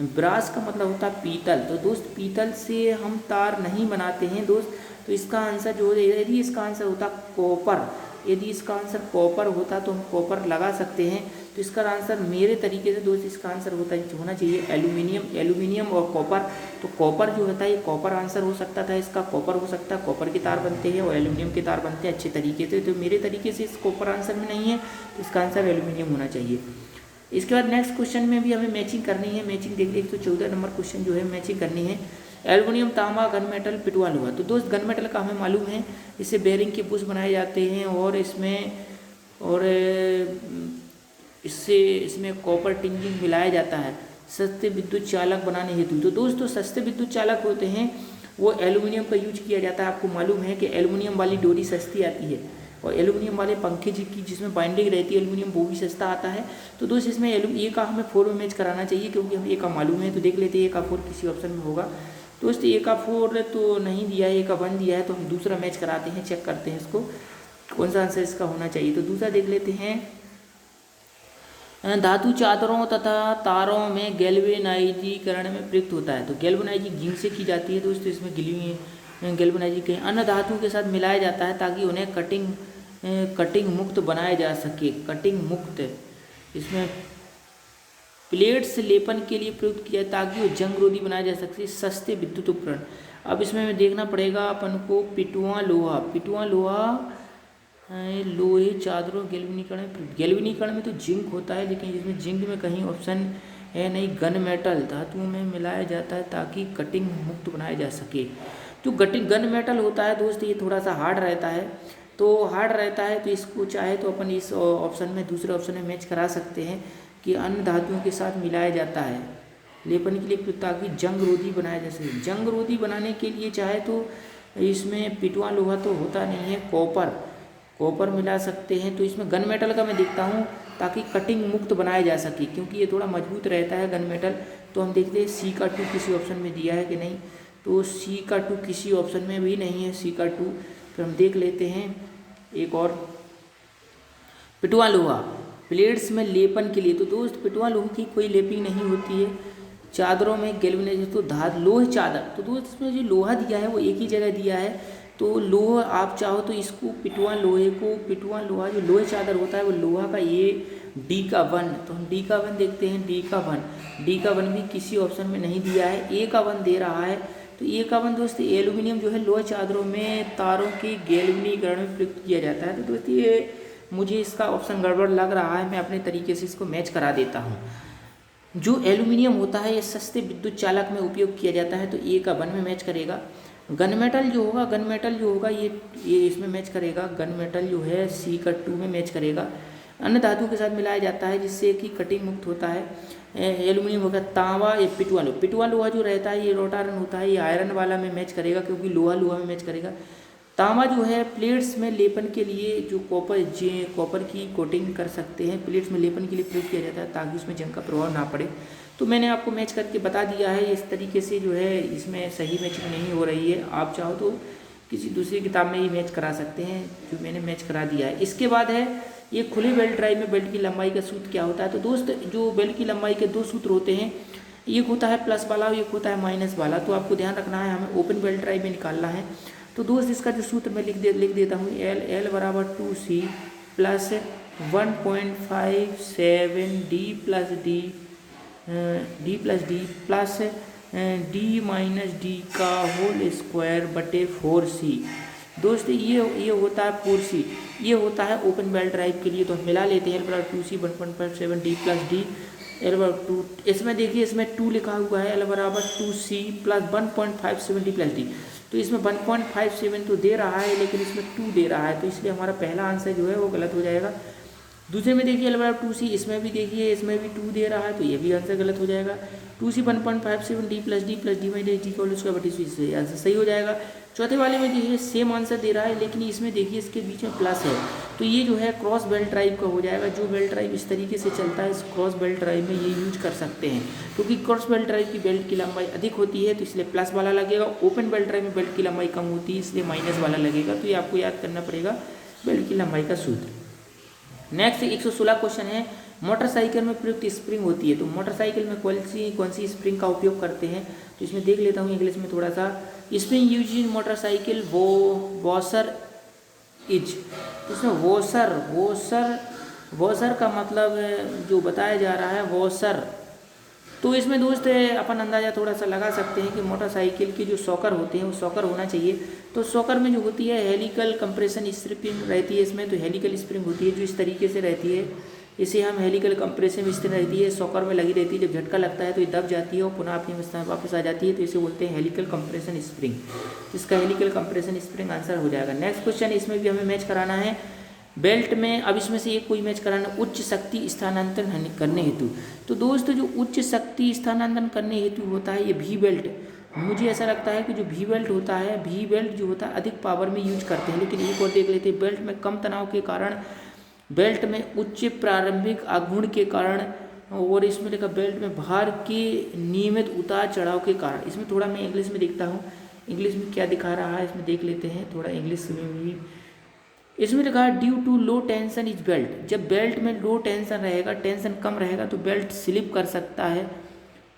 ब्रास का मतलब होता है पीतल, तो दोस्त पीतल से हम तार नहीं बनाते हैं दोस्त। तो इसका आंसर जो है, यदि इसका आंसर होता कॉपर, यदि इसका आंसर कॉपर होता तो हम कॉपर लगा सकते हैं। तो इसका आंसर मेरे तरीके से दोस्त इसका आंसर होना चाहिए एल्यूमिनियम, एल्यूमिनियम और कॉपर। तो कॉपर जो होता है ये कॉपर आंसर हो सकता था, इसका कॉपर हो सकता है, कॉपर के तार बनते हैं और एल्यूमिनियम के तार बनते हैं अच्छे तरीके से। तो मेरे तरीके से इस कॉपर आंसर में नहीं है, तो इसका आंसर एल्यूमिनियम होना चाहिए। इसके बाद नेक्स्ट क्वेश्चन में भी हमें मैचिंग करनी है, मैचिंग देखिए 114 नंबर क्वेश्चन जो है मैचिंग करनी है। एल्युमिनियम, तांबा, गन मेटल, पिटवा लोहा। तो दोस्त गन मेटल का हमें मालूम है, इससे बेरिंग के बुश बनाए जाते हैं और इसमें कॉपर टिंजिंग मिलाया जाता है सस्ते विद्युत चालक बनाने हेतु। तो दोस्तों सस्ते विद्युत चालक होते हैं वो एल्युमिनियम का यूज किया जाता है। आपको मालूम है कि एल्युमिनियम वाली डोरी सस्ती आती है और एल्युमिनियम वाले पंखे की जिसमें बाइंडिंग रहती है एल्युमिनियम वो भी सस्ता आता है। तो दोस्त इसमें ए का हमें 4 में मैच कराना चाहिए क्योंकि हमें ए का मालूम है। तो देख लेते हैं ए का 4 किसी ऑप्शन में होगा। दोस्त ए का 4 तो नहीं दिया है, ए का 1 दिया है, तो हम दूसरा मैच कराते हैं, चेक करते हैं इसको कौन सा आंसर इसका होना चाहिए। तो दूसरा देख लेते हैं, धातु चादरों तथा तारों में गैल्वेनाइजीकरण में प्रयुक्त होता है। तो गैल्वेनाइजिंग जिंक से की जाती है दोस्तों, इसमें गैल्वेनाइजिंग के अन्य धातुओं के साथ मिलाया जाता है ताकि उन्हें कटिंग मुक्त बनाया जा सके, कटिंग मुक्त। इसमें प्लेट्स लेपन के लिए प्रयुक्त किया ताकि वो जंगरोधी बनाया जा सके, सस्ते विद्युत उपकरण। अब इसमें देखना पड़ेगा अपन को पिटुआ लोहा लोहे चादरों गैल्वेनीकरण में तो जिंक होता है, लेकिन इसमें जिंक में कहीं ऑप्शन है नहीं। गन मेटल धातुओं में मिलाया जाता है ताकि कटिंग मुक्त बनाया जा सके। तो गन मेटल होता है दोस्त ये थोड़ा सा हार्ड रहता है, तो इसको चाहे तो अपन इस ऑप्शन में दूसरे ऑप्शन में मैच करा सकते हैं कि अन्य धातुओं के साथ मिलाया जाता है लेपन के लिए ताकि जंगरोधी बनाया जा सके। जंगरोधी बनाने के लिए चाहे तो इसमें पिटवा लोहा तो होता नहीं है, कॉपर मिला सकते हैं। तो इसमें गन मेटल का मैं देखता हूँ ताकि कटिंग मुक्त बनाया जा सके क्योंकि ये थोड़ा मजबूत रहता है गन मेटल। तो हम देखते हैं सी का 2 किसी ऑप्शन में दिया है कि नहीं, तो सी का 2 किसी ऑप्शन में भी नहीं है, सी का 2। फिर हम देख लेते हैं एक और, पिटवा लोहा प्लेट्स में लेपन के लिए। तो दोस्त पिटवा लोहे की कोई लेपिंग नहीं होती है। चादरों में गैल्वेनाइजिंग तो लोहे चादर, तो दोस्त इसमें जो लोहा दिया है वो एक ही जगह दिया है। तो लोहा आप चाहो तो इसको पिटवा लोहा जो लोहे चादर होता है वो लोहा का ये डी का 1, तो हम डी का 1 देखते हैं। डी का 1 भी किसी ऑप्शन में नहीं दिया है, ए का 1 दे रहा है। तो ए का 1 दोस्त एल्युमिनियम जो है लोहे चादरों में तारों के गैल्वेनीकरण में प्रयुक्त किया जाता है। तो दोस्त ये मुझे इसका ऑप्शन गड़बड़ लग रहा है, मैं अपने तरीके से इसको मैच करा देता हूँ। जो एल्युमिनियम होता है ये सस्ते विद्युत चालक में उपयोग किया जाता है, तो ए का 1 में मैच करेगा। गन मेटल जो होगा ये इसमें मैच करेगा। गन मेटल जो है सी का 2 में मैच करेगा। अन्य धातु के साथ मिलाया जाता है जिससे कि कटिंग मुक्त होता है। एल्युमिनियम होगा। तांबा या पिटवा लोहा जो रहता है ये रोटारन होता है, ये आयरन वाला में मैच करेगा क्योंकि लोहा में मैच करेगा। तांबा जो है प्लेट्स में लेपन के लिए जो कॉपर की कोटिंग कर सकते हैं, प्लेट्स में लेपन के लिए प्रयोग किया जाता है ताकि उसमें जंग का प्रभाव ना पड़े। तो मैंने आपको मैच करके बता दिया है। इस तरीके से जो है इसमें सही मैचिंग नहीं हो रही है, आप चाहो तो किसी दूसरी किताब में ही मैच करा सकते हैं जो मैंने मैच करा दिया है। इसके बाद है ये खुले बेल्ट ड्राइव में बेल्ट की लंबाई का सूत्र क्या होता है। तो दोस्त जो बेल्ट की लंबाई के 2 सूत्र होते हैं, एक होता है प्लस वाला और एक होता है माइनस वाला। तो आपको ध्यान रखना है, हमें ओपन बेल्ट ड्राइव में निकालना है। तो दोस्त इसका जो सूत्र मैं लिख देता हूँ, एल बराबर 2C plus 1.57 D plus D minus D का होल स्क्वायर बटे 4C। दोस्त ये होता है 4C, ये होता है ओपन बेल्ट ड्राइव के लिए। तो हम मिला लेते हैं, एल बराबर 2C 1.57 D plus D, L बराबर 2। इसमें देखिए इसमें 2 लिखा हुआ है, एल बराबर 2C plus 1.57 D plus D. तो इसमें 1.57 तो दे रहा है लेकिन इसमें 2 दे रहा है, तो इसलिए हमारा पहला आंसर जो है वो गलत हो जाएगा। दूसरे में देखिए L/2C, इसमें भी देखिए इसमें भी 2 दे रहा है, तो ये भी आंसर गलत हो जाएगा। 2C 1.57 D plus D minus D का स्क्वायर बटी सी, आंसर सही हो जाएगा। चौथे वाले में देखिए सेम आंसर दे रहा है, लेकिन इसमें देखिए इसके बीच में प्लस है, तो ये जो है क्रॉस बेल्ट ड्राइव का हो जाएगा। जो बेल्ट ड्राइव इस तरीके से चलता है, इस क्रॉस बेल्ट ड्राइव में ये यूज कर सकते हैं, क्योंकि क्रॉस बेल्ट ड्राइव की बेल्ट की लंबाई अधिक होती है, तो इसलिए प्लस वाला लगेगा। ओपन बेल्ट ड्राइव में बेल्ट की लंबाई कम होती है, इसलिए माइनस वाला लगेगा। तो ये आपको याद करना पड़ेगा बेल्ट की लंबाई का सूत्र। नेक्स्ट 116 क्वेश्चन है, मोटरसाइकिल में प्रयुक्त स्प्रिंग होती है, तो मोटरसाइकिल में कौन सी स्प्रिंग का उपयोग करते हैं, तो इसमें देख लेता हूँ इंग्लिश में थोड़ा सा। Spring use in motorcycle washer is, तो इसमें वॉशर का मतलब जो बताया जा रहा है वॉशर, तो इसमें दोस्त अपन अंदाज़ा थोड़ा सा लगा सकते हैं कि मोटरसाइकिल के जो शॉकर होते हैं वो शॉकर होना चाहिए। तो शॉकर में जो होती है हेलिकल कंप्रेशन स्प्रिंग रहती है इसमें, तो हेलिकल स्प्रिंग होती है जो इस तरीके से रहती है, इसे हम हेलिकल कंप्रेशन स्प्रिंग रहती है, शॉकर में लगी रहती है। जब झटका लगता है तो ये दब जाती है और पुनः अपनी अवस्था में वापस आ जाती है, तो इसे बोलते हैं हेलिकल कंप्रेशन स्प्रिंग। इसका हेलिकल कंप्रेशन स्प्रिंग आंसर हो जाएगा। नेक्स्ट क्वेश्चन, इसमें भी हमें मैच कराना है बेल्ट में। अब इसमें से एक कोई मैच कराना, उच्च शक्ति स्थानांतरण करने हेतु। तो दोस्तों जो उच्च शक्ति स्थानांतरण करने हेतु होता है ये भी बेल्ट, मुझे ऐसा लगता है कि जो भी बेल्ट होता है, भी बेल्ट जो होता है अधिक पावर में यूज करते हैं। लेकिन एक और देख लेते हैं, बेल्ट में कम तनाव के कारण, बेल्ट में उच्च प्रारंभिक आघूर्ण के कारण, और इसमें लिखा बेल्ट में भार के नियमित उतार चढ़ाव के कारण। इसमें थोड़ा मैं इंग्लिश में देखता हूँ, इंग्लिश में क्या दिखा रहा है इसमें देख लेते हैं थोड़ा इंग्लिश में भी। इसमें लिखा है due to low tension is belt, जब बेल्ट में लो टेंशन रहेगा, टेंशन कम रहेगा, तो बेल्ट स्लिप कर सकता है।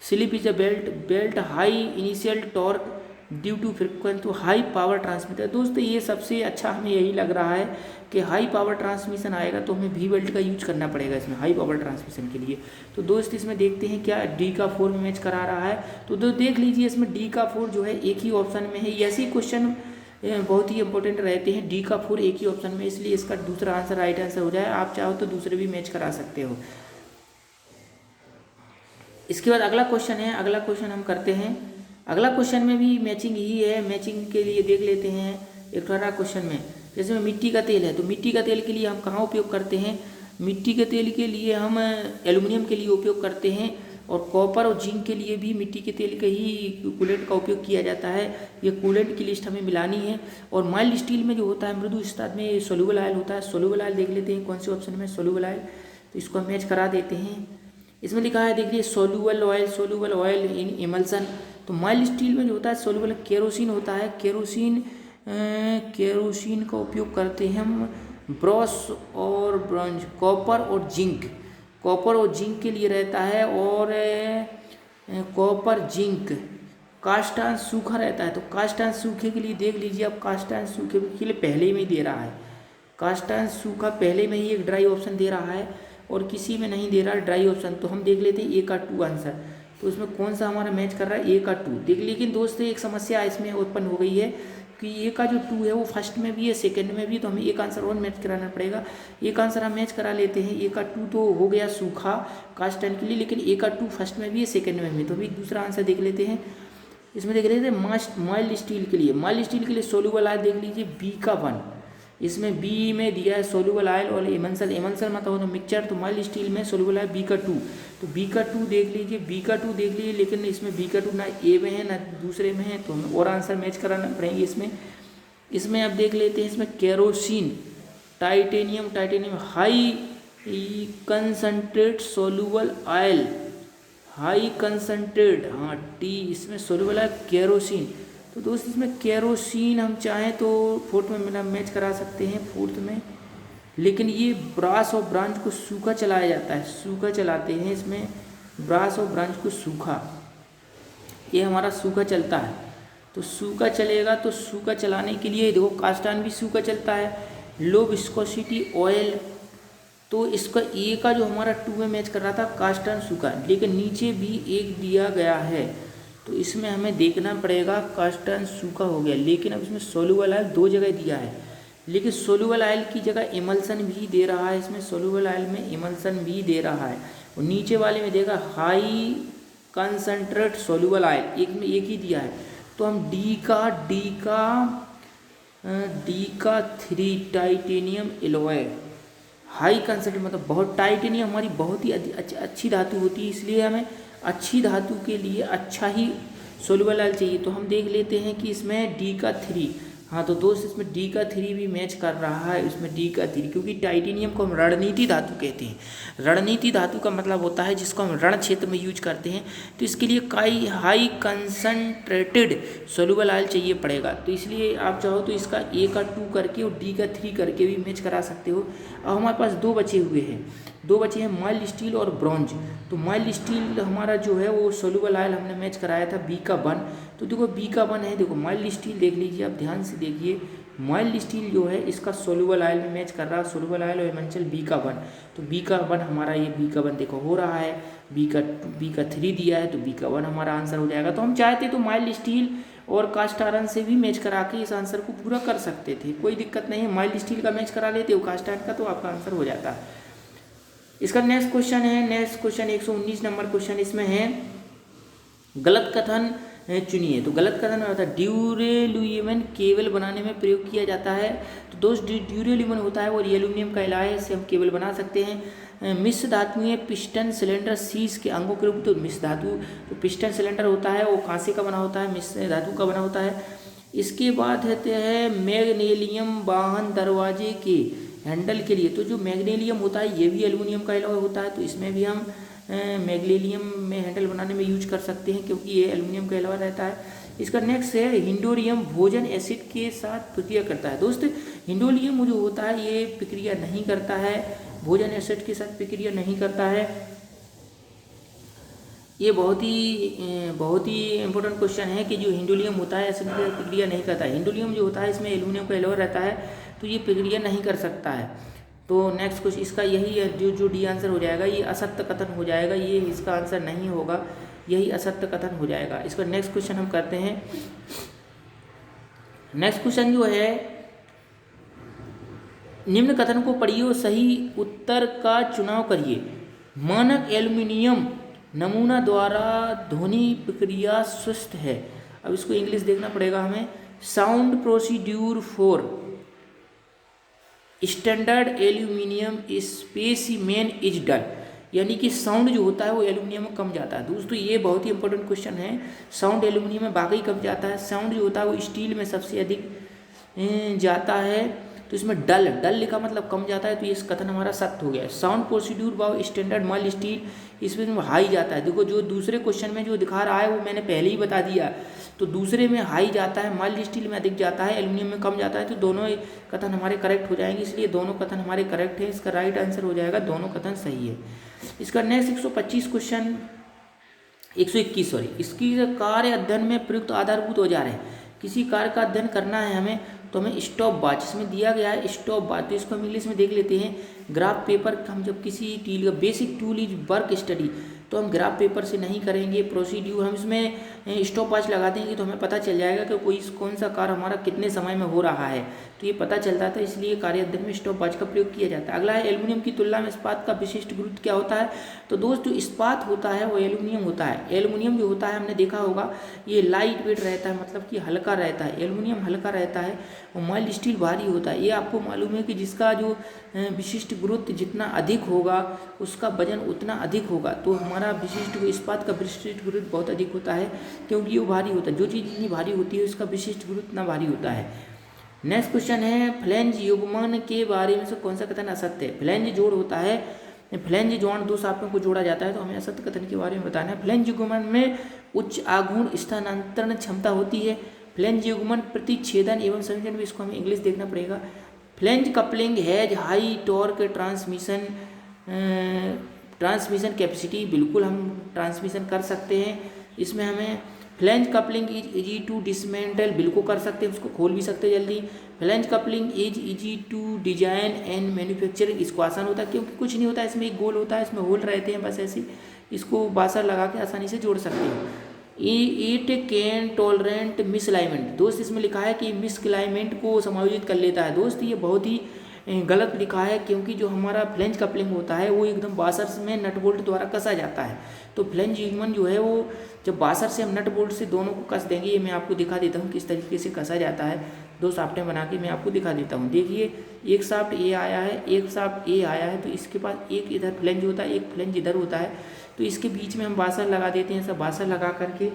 Slip is a belt high initial torque due to frequent to high power transmitter. दोस्तों ये सबसे अच्छा हमें यही लग रहा है कि हाई पावर ट्रांसमिशन आएगा तो हमें भी बेल्ट का यूज करना पड़ेगा इसमें हाई पावर ट्रांसमिशन के लिए। तो दोस्त इसमें देखते हैं क्या डी का 4 में मैच करा रहा है, तो देख लीजिए इसमें डी का 4 जो है एक ही ऑप्शन में है। ऐसे क्वेश्चन बहुत ही इंपॉर्टेंट रहते हैं, डी का 4 एक ही ऑप्शन में, इसलिए इसका दूसरा आंसर राइट आंसर हो जाए। आप चाहो तो दूसरे भी मैच करा सकते हो। इसके बाद अगला क्वेश्चन है, अगला क्वेश्चन हम करते हैं। अगला क्वेश्चन में भी मैचिंग ही है, मैचिंग के लिए देख लेते हैं 18 क्वेश्चन में। जैसे में मिट्टी का तेल है, तो मिट्टी का तेल के लिए हम कहाँ उपयोग करते हैं, मिट्टी के तेल के लिए हम एल्युमिनियम के लिए उपयोग करते हैं, और कॉपर और जिंक के लिए भी मिट्टी के तेल के ही कूलेंट का उपयोग किया जाता है। ये कूलेंट की लिस्ट हमें मिलानी है। और माइल्ड स्टील में जो होता है मृदु इस्पात में सोल्यूबल आयल होता है। सोल्यूबल आयल देख लेते हैं कौन से ऑप्शन में सोल्यूबल आयल, तो इसको हम मैच करा देते हैं। इसमें लिखा है देखिए सोल्यूबल ऑयल इन इमल्सन, तो माइल्ड स्टील में जो होता है सोल्यूबल केरोसिन होता है। केरोसिन का उपयोग करते हैं हम ब्रॉस और ब्रॉन्ज, कॉपर और जिंक के लिए रहता है। और कॉपर जिंक कास्टान सूखा रहता है, तो कास्टान सूखे के लिए देख लीजिए, अब कास्टान सूखे के लिए पहले में ही दे रहा है, कास्टान सूखा पहले में ही एक ड्राई ऑप्शन दे रहा है और किसी में नहीं दे रहा ड्राई ऑप्शन। तो हम देख लेते हैं ए का 2 आंसर, तो इसमें कौन सा हमारा मैच कर रहा है, ए का 2 देख। लेकिन दोस्तों एक समस्या इसमें उत्पन्न हो गई है कि ए का जो 2 है वो फर्स्ट में भी है सेकंड में भी, तो हमें एक आंसर और मैच कराना पड़ेगा। एक आंसर हम मैच करा लेते हैं, ए का 2 तो हो गया सूखा कास्टन के लिए, लेकिन ए का 2 फर्स्ट में भी है सेकंड में भी, तो अभी दूसरा आंसर देख लेते हैं। इसमें देख लेते हैं माइल्ड स्टील के लिए सोल्यूबल आयल देख लीजिए बी का 1, इसमें बी में दिया है सोल्यूबल आयल और एमल्सन मतलब तो मिक्सचर, तो माइल्ड स्टील में सोल्यूबल आयल बी का 2, तो बी का 2 देख लीजिए, लेकिन इसमें बी का 2 ना ए में है ना दूसरे में है, तो हमें और आंसर मैच कराना पड़ेंगे इसमें अब देख लेते हैं। इसमें kerosene titanium high concentrate soluble oil, high concentrate, हाँ टी, इसमें सोल्यूबल आयल केरोसिन। तो दोस्त इसमें केरोसिन हम चाहें तो 4th में मैच करा सकते हैं 4th में, लेकिन ये ब्रास और ब्रांज को सूखा चलाया जाता है, सूखा चलाते हैं इसमें ब्रास और ब्रांज को सूखा, ये हमारा सूखा चलता है। तो सूखा चलेगा, तो सूखा चलाने के लिए देखो कास्टान भी सूखा चलता है, लो विस्कोसिटी ऑयल, तो इसका ए का जो हमारा 2 में मैच कर रहा था कास्टान सूखा, लेकिन नीचे भी एक दिया गया है, तो इसमें हमें देखना पड़ेगा कास्टान सूखा हो गया, लेकिन अब इसमें सोल्यूबल आयल 2 जगह दिया है, लेकिन सोल्यूबल आयल की जगह इमल्सन भी दे रहा है, इसमें सोल्यूबल आयल में इमल्सन भी दे रहा है, और नीचे वाले में देगा हाई कंसंट्रेट सोल्यूबल आयल, एक ही दिया है, तो हम डी का 3 टाइटेनियम एलॉय, हाई कंसंट्रेट मतलब बहुत, टाइटेनियम हमारी बहुत ही अच्छी धातु होती है, इसलिए हमें अच्छी धातु के लिए अच्छा ही सोल्यूबल ऑयल चाहिए। तो हम देख लेते हैं कि इसमें डी का 3, हाँ तो दोस्त इसमें डी का 3 भी मैच कर रहा है, इसमें डी का 3, क्योंकि टाइटेनियम को हम रणनीति धातु कहते हैं। रणनीति धातु का मतलब होता है जिसको हम रण क्षेत्र में यूज करते हैं, तो इसके लिए काई हाई कंसनट्रेटेड सोल्यूबल ऑयल चाहिए पड़ेगा। तो इसलिए आप चाहो तो इसका ए का 2 करके और डी का 3 करके भी मैच करा सकते हो। अब हमारे पास दो बचे हुए हैं, माइल्ड स्टील और ब्रॉन्ज। तो माइल्ड स्टील हमारा जो है वो सोल्यूबल ऑयल हमने मैच कराया था बी का 1। तो देखो बी का 1 है, देखो माइल्ड स्टील देख लीजिए आप ध्यान से देखिए, माइल्ड स्टील जो है इसका सोल्यूबल ऑयल में मैच कर रहा है, सोल्यूबल ऑयल और एमेंशियल बी का 1। तो बी का 1 हमारा ये बी का 1 देखो हो रहा है, बी का 3 दिया है, तो बी का 1 हमारा आंसर हो जाएगा। तो हम चाहते तो माइल्ड स्टील और कास्ट आयरन से भी मैच करा के इस आंसर को पूरा कर सकते थे, कोई दिक्कत नहीं है। माइल्ड स्टील का मैच करा लेते हो कास्ट आयरन का, तो आपका आंसर हो जाता है। इसका नेक्स्ट क्वेश्चन है, नेक्स्ट क्वेश्चन 119 नंबर क्वेश्चन, इसमें है गलत कथन चुनिए। तो गलत कथन में होता है ड्यूरेलुमिन केबल बनाने में प्रयोग किया जाता है। तो दोस्त ड्यूरेलुमिन होता है वो एल्यूमिनियम का एलॉय है, इससे हम केबल बना सकते हैं। मिश्र धातुएं पिस्टन सिलेंडर सीज के अंगों के रूप, तो मिश्र धातु जो पिस्टन सिलेंडर होता है वो कांसे का बना होता है, मिश्र धातु का बना होता है। इसके बाद है मैग्नीशियम वाहन दरवाजे के हैंडल के लिए, तो जो मैग्नीशियम होता है ये भी एल्यूमिनियम का एलॉय होता है, तो इसमें भी हम मैग्नीशियम में हैंडल बनाने में यूज कर सकते हैं क्योंकि ये एल्यूमिनियम का एलॉय रहता है। इसका नेक्स्ट है हिंडोलियम भोजन एसिड के साथ प्रक्रिया करता है। दोस्त हिंडोलियम जो होता है ये प्रक्रिया नहीं करता है, भोजन एसिड के साथ प्रक्रिया नहीं करता है। ये बहुत ही इंपॉर्टेंट क्वेश्चन है कि जो हिंडोलियम होता है एसिड के साथ प्रक्रिया नहीं करता है। हिंडोलियम जो होता है इसमें एल्यूमिनियम का एलॉय रहता है, तो ये प्रक्रिया नहीं कर सकता है। तो नेक्स्ट क्वेश्चन इसका यही है, जो डी आंसर हो जाएगा ये असत्य कथन हो जाएगा, ये इसका आंसर नहीं होगा, यही असत्य कथन हो जाएगा। इसका नेक्स्ट क्वेश्चन हम करते हैं। नेक्स्ट क्वेश्चन जो है निम्न कथन को पढ़िए और सही उत्तर का चुनाव करिए। मानक एल्यूमिनियम नमूना द्वारा ध्वनि प्रक्रिया स्वस्थ है। अब इसको इंग्लिश देखना पड़ेगा हमें। Sound procedure for standard aluminium specimen is done, यानी कि साउंड जो होता है वो एल्यूमिनियम में कम जाता है। दोस्तों ये बहुत ही इंपॉर्टेंट क्वेश्चन है, साउंड एल्यूमिनियम में वाकई कम जाता है, साउंड जो होता है वो स्टील में सबसे अधिक जाता है। तो इसमें डल लिखा मतलब कम जाता है, तो ये कथन हमारा सत्य हो गया। Sound procedure by standard mild steel इसमें हाई जाता है। देखो जो दूसरे क्वेश्चन में जो दिखा रहा है वो मैंने पहले ही बता दिया, तो दूसरे में हाई जाता है, माइल्ड स्टील में अधिक जाता है, एल्यूमिनियम में कम जाता है, तो दोनों कथन हमारे करेक्ट हो जाएंगे, इसलिए दोनों कथन हमारे करेक्ट है। इसका राइट आंसर हो जाएगा दोनों कथन सही है। इसका नेक्स्ट 125 क्वेश्चन 121 सॉरी, इसकी कार्य अध्ययन में प्रयुक्त आधारभूत औजार है। किसी कार्य का अध्ययन करना है हमें, तो हमें स्टॉप वॉच इसमें दिया गया है, स्टॉप वॉच, तो इसको हम इंग्लिश में देख लेते हैं। ग्राफ पेपर हम जब किसी टूल का basic tool is work study, तो हम ग्राफ पेपर से नहीं करेंगे प्रोसीड्यूर, हम इसमें स्टॉप वॉच लगा देंगे तो हमें पता चल जाएगा कि कोई कौन सा कार्य हमारा कितने समय में हो रहा है, तो ये पता चलता था, इसलिए कार्य अध्ययन में स्टॉप वॉच का प्रयोग किया जाता है। अगला है एल्यूमिनियम की तुलना में इस्पात का विशिष्ट गुरुत्व क्या होता है। तो दोस्त जो इस्पात होता है वो एल्यूमिनियम होता है। एल्यूमिनियम जो होता है हमने देखा होगा ये लाइट वेट रहता है, मतलब कि हल्का रहता है, एल्यूमिनियम हल्का रहता है और माइल्ड स्टील भारी होता है। ये आपको मालूम है कि जिसका जो विशिष्ट गुरुत्व जितना अधिक होगा उसका वजन उतना अधिक होगा, तो हमारा विशिष्ट इस्पात का विशिष्ट गुरुत्व बहुत अधिक होता है क्योंकि वो भारी होता है। जो चीज़ जितनी भारी होती है उसका विशिष्ट गुरुत्व इतना भारी होता है। नेक्स्ट क्वेश्चन है फ्लैंज युग्मन के बारे में से कौन सा कथन असत्य है। फ्लैंज जोड़ होता है, फ्लैंज जोड़ दो सापों को जोड़ा जाता है, तो हमें असत्य कथन के बारे में बताना है। फ्लैंज युग्मन में उच्च आघूर्ण स्थानांतरण क्षमता होती है। फ्लैंज युग्मन प्रतिच्छेदन एवं संयोजन में, इसको हमें इंग्लिश देखना पड़ेगा। Flange coupling has high torque transmission capacity, बिल्कुल हम ट्रांसमिशन कर सकते हैं। इसमें हमें flange coupling is easy to dismantle, बिल्कुल कर सकते हैं, उसको खोल भी सकते हैं जल्दी। Flange coupling is easy to design and manufacturing, इसको आसान होता है क्योंकि कुछ नहीं होता है, इसमें एक गोल होता है, इसमें होल रहते हैं, बस ऐसे इसको बासर लगा के आसानी से जोड़ सकते हैं। इट कैन टॉलरेंट मिसअलाइनमेंट, दोस्त इसमें लिखा है कि मिसअलाइनमेंट को समायोजित कर लेता है। दोस्त ये बहुत ही गलत लिखा है क्योंकि जो हमारा फ्लैंज कपलिंग होता है वो एकदम बासर में नट बोल्ट द्वारा कसा जाता है। तो फ्लैंज युग्मन जो है वो जब बासर से हम नट बोल्ट से दोनों को कस देंगे, ये मैं आपको दिखा देता हूँ किस तरीके से कसा जाता है। दो शाफ्टें बना के मैं आपको दिखा देता हूँ। देखिए एक शाफ्ट ए आया है, एक शाफ्ट ए आया है, तो इसके पास एक इधर फ्लेंज होता है, एक फ्लेंज इधर होता है। तो इसके बीच में हम वाशर लगा देते हैं। सब वाशर लगा करके,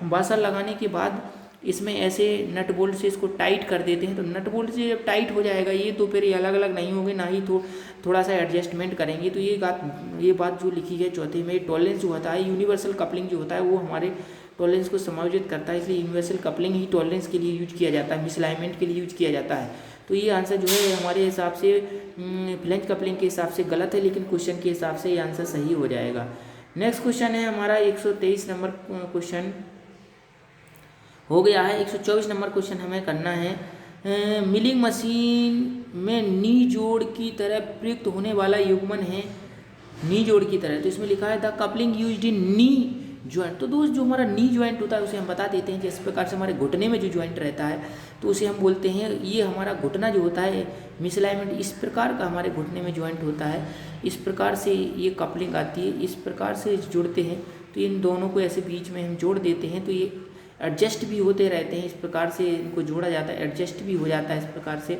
वाशर लगाने के बाद इसमें ऐसे नट बोल्ट से इसको टाइट कर देते हैं। तो नट बोल्ट से जब टाइट हो जाएगा ये, तो फिर ये अलग अलग नहीं होंगे, ना ही थोड़ा सा एडजस्टमेंट करेंगे। तो ये बात जो लिखी है चौथे में, टॉलरेंस जो होता है, यूनिवर्सल कपलिंग जो होता है वो हमारे टॉलरेंस को समायोजित करता है, इसलिए यूनिवर्सल कपलिंग ही टॉलरेंस के लिए यूज किया जाता है, मिसअलाइनमेंट के लिए यूज किया जाता है। तो ये आंसर जो है हमारे हिसाब से फ्लेंज कपलिंग के हिसाब से गलत है, लेकिन क्वेश्चन के हिसाब से ये आंसर सही हो जाएगा। नेक्स्ट क्वेश्चन है हमारा 123 नंबर क्वेश्चन हो गया है। 124 नंबर क्वेश्चन हमें करना है। मिलिंग मशीन में नी जोड़ की तरह प्रयुक्त होने वाला युग्मन है, नी जोड़ की तरह। तो इसमें लिखा है the coupling used in knee joint. तो दोस्त जो हमारा नी ज्वाइंट होता है उसे हम बता देते हैं, जिस प्रकार से हमारे घुटने में जो ज्वाइंट रहता है तो उसे हम बोलते हैं, ये हमारा घुटना जो होता है मिसअलाइनमेंट इस प्रकार का हमारे घुटने में ज्वाइंट होता है, इस प्रकार से ये कपलिंग आती है, इस प्रकार से जुड़ते हैं। तो इन दोनों को ऐसे बीच में हम जोड़ देते हैं, तो ये एडजस्ट भी होते रहते हैं, इस प्रकार से इनको जोड़ा जाता है, एडजस्ट भी हो जाता है इस प्रकार से।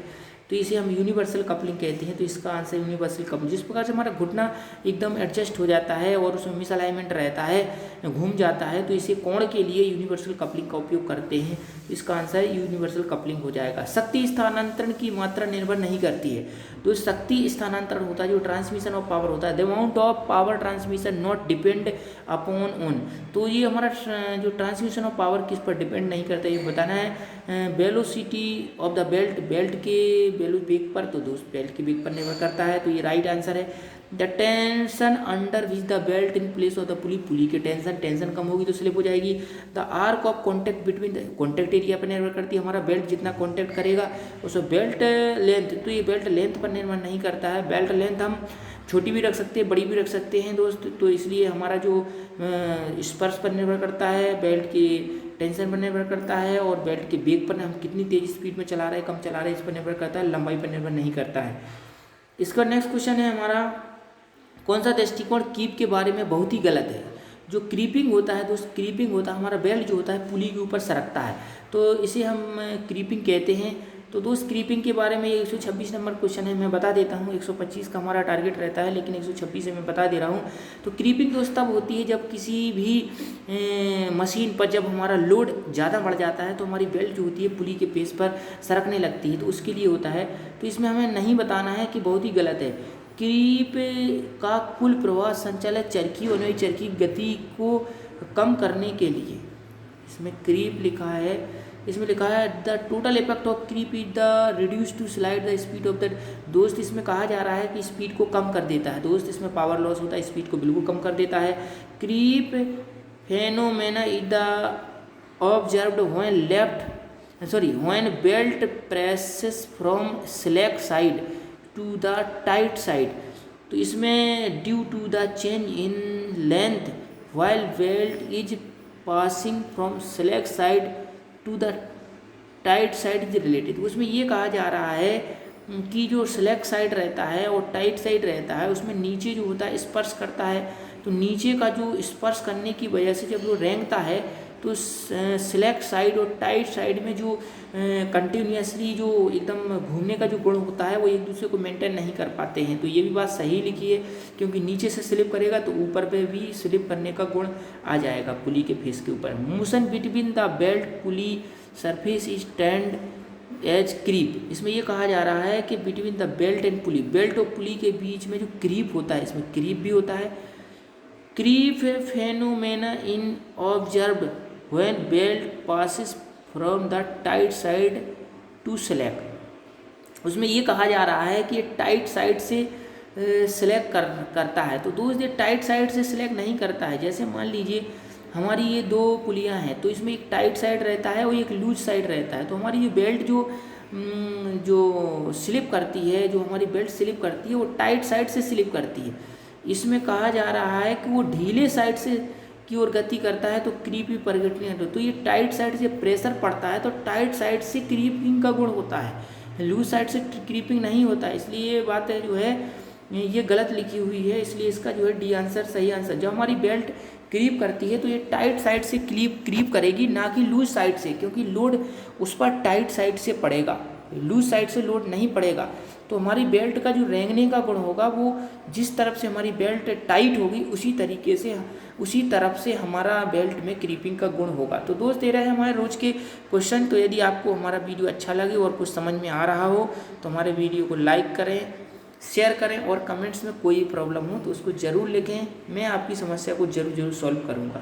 तो इसे हम यूनिवर्सल कपलिंग कहते हैं। तो इसका आंसर यूनिवर्सल कपलिंग, जिस प्रकार से हमारा घुटना एकदम एडजस्ट हो जाता है और उसमें मिसअलाइनमेंट रहता है, घूम जाता है, तो इसे कोण के लिए यूनिवर्सल कपलिंग का उपयोग करते हैं। इसका आंसर यूनिवर्सल कपलिंग हो जाएगा। शक्ति स्थानांतरण की मात्रा निर्भर नहीं करती है। तो शक्ति स्थानांतरण होता है जो ट्रांसमिशन ऑफ पावर होता है, the amount of power transmission not depend upon on. तो ये हमारा जो ट्रांसमिशन ऑफ पावर किस पर डिपेंड नहीं करता, ये बताना है। Velocity of the belt, belt के वेग पर, तो दोस्त बेल्ट के वेग पर निर्भर करता है। तो ये राइट आंसर है। The tension under which the belt in place of the pulley, pulley के टेंशन कम होगी तो स्लिप हो जाएगी। The arc of contact between the, contact area पर निर्भर करती है, हमारा बेल्ट जितना कॉन्टैक्ट करेगा उसमें बेल्ट लेंथ, तो ये बेल्ट लेंथ पर निर्भर नहीं करता है। बेल्ट लेंथ हम छोटी भी रख सकते हैं, बड़ी भी रख सकते हैं दोस्त। तो इसलिए हमारा जो स्पर्श पर निर्भर करता है, बेल्ट की टेंशन पर निर्भर करता है, और बेल्ट के वेग पर हम कितनी तेज स्पीड में चला रहे हैं, कम चला रहे हैं, इस पर निर्भर करता है, लंबाई पर निर्भर नहीं करता है। इसका नेक्स्ट क्वेश्चन है हमारा, कौन सा दृष्टिकोण कीप के बारे में बहुत ही गलत है। जो क्रीपिंग होता है दोस्त, क्रीपिंग होता है हमारा बेल्ट जो होता है पुली के ऊपर सरकता है, तो इसे हम क्रीपिंग कहते हैं। तो दोस्त क्रीपिंग के बारे में 126 नंबर क्वेश्चन है, मैं बता देता हूँ। 125 का हमारा टारगेट रहता है, लेकिन 126 से मैं बता दे रहा हूँ। तो क्रीपिंग दोस्त तब होती है जब किसी भी मशीन पर जब हमारा लोड ज़्यादा बढ़ जाता है तो हमारी बेल्ट जो होती है पुली के पेज पर सरकने लगती है, तो उसके लिए होता है। तो इसमें हमें नहीं बताना है कि बहुत ही गलत है। क्रीप का कुल प्रवाह संचालित चरखी और चरखी गति को कम करने के लिए, इसमें क्रीप लिखा है, इसमें लिखा है the total effect of creep is the reduce to slide the speed of the. दोस्त इसमें कहा जा रहा है कि स्पीड को कम कर देता है दोस्त, इसमें पावर लॉस होता है, स्पीड को बिल्कुल कम कर देता है। Creep phenomena is the observed when belt presses from slack side to the tight side. तो इसमें due to the change in length while belt is passing from slack side to the tight side is related. उसमें ये कहा जा रहा है कि जो स्लैक साइड रहता है और टाइट साइड रहता है उसमें नीचे जो होता है स्पर्श करता है, तो नीचे का जो स्पर्श करने की वजह से जब वो रेंगता है तो स्लैक साइड और टाइट साइड में जो कंटिन्यूसली जो एकदम घूमने का जो गुण होता है वो एक दूसरे को मेंटेन नहीं कर पाते हैं। तो ये भी बात सही लिखी है, क्योंकि नीचे से स्लिप करेगा तो ऊपर पे भी स्लिप करने का गुण आ जाएगा पुली के फेस के ऊपर। Motion between the belt pulley surface is tend as creep. इसमें ये कहा जा रहा है कि between the belt and pulley, belt और पुली के बीच में जो क्रीप होता है, इसमें क्रीप भी होता है। Creep phenomena in observed when belt passes from the tight side to slack. उसमें ये कहा जा रहा है कि ये टाइट साइड से स्लैक करता है। तो दोस्त ये टाइट साइड से स्लैक नहीं करता है। जैसे मान लीजिए हमारी ये दो पुलियाँ हैं, तो इसमें एक टाइट साइड रहता है और एक लूज साइड रहता है। तो हमारी ये बेल्ट जो स्लिप करती है, जो हमारी बेल्ट स्लिप करती है वो टाइट साइड से स्लिप करती है। इसमें कहा जा रहा है कि वो ढीले साइड से की ओर गति करता है तो क्रीप भी प्रकट नहीं होता। तो ये टाइट साइड से प्रेशर पड़ता है तो टाइट साइड से क्रीपिंग का गुण होता है, लूज साइड से क्रीपिंग नहीं होता है। इसलिए ये बात है जो है ये गलत लिखी हुई है, इसलिए इसका जो है डी आंसर सही आंसर। जब हमारी बेल्ट क्रीप करती है तो ये टाइट साइड से क्रीप करेगी, ना कि लूज साइड से, क्योंकि लोड उस पर टाइट साइड से पड़ेगा, लूज साइड से लोड नहीं पड़ेगा। तो हमारी बेल्ट का जो रेंगने का गुण होगा वो जिस तरफ से हमारी बेल्ट टाइट होगी उसी तरफ से हमारा बेल्ट में क्रीपिंग का गुण होगा। तो दोस्त ये रहे हमारे रोज के क्वेश्चन। तो यदि आपको हमारा वीडियो अच्छा लगे और कुछ समझ में आ रहा हो तो हमारे वीडियो को लाइक करें, शेयर करें, और कमेंट्स में कोई प्रॉब्लम हो तो उसको ज़रूर लिखें, मैं आपकी समस्या को ज़रूर सॉल्व करूँगा।